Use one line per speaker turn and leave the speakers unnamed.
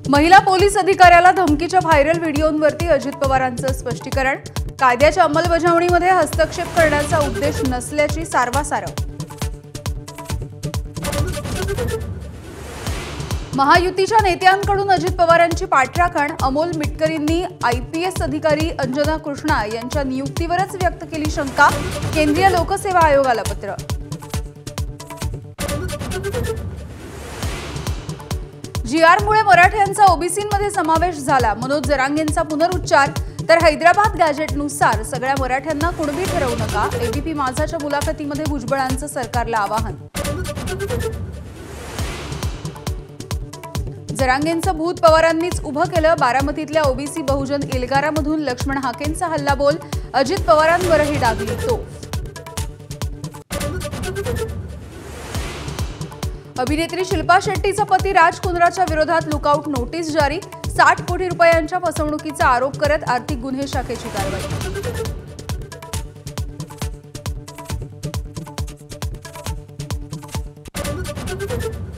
महिला पोलीस अधिकाऱ्याला धमकीच्या व्हायरल व्हिडिओंवरती अजित पवारांचं स्पष्टीकरण। कायद्याच्या अंमलबजावणीमध्ये हस्तक्षेप करण्याचा उद्देश नसल्याची सारवासारव। महायुतीच्या नेत्यांकडून अजित पवारांची पाठराखण। अमोल मिटकरींनी IPS अधिकारी अंजना कृष्णा यांच्या नियुक्तीवरच व्यक्त केली शंका। केंद्रीय लोकसेवा आयोगाला पत्र। GRमुळे मराठ्यांचा ओबीसीमध्ये समावेश झाला। मनोज जरांगेंचा पुनरुच्चार। तर हैदराबाद गॅझेटनुसार सगळ्या मराठ्यांना कुणबी ठरवू नका। ABP माझाच्या मुलाखतीमध्ये भुजबळांचं सरकारला आवाहन। जरांगेंचं भूत पवारांनीच उभं केलं। बारामतीतल्या ओबीसी बहुजन एल्गारामधून लक्ष्मण हाकेंचा हल्लाबोल। अजित पवारांवरही डागली तोफ। अभिनेत्री शिल्पा शेट्टीचा पती राज कुंद्राच्या विरोधात लुकआउट नोटीस जारी। 60 कोटी रुपयांच्या फसवणुकीचा आरोप करत आर्थिक गुन्हे शाखेची कारवाई।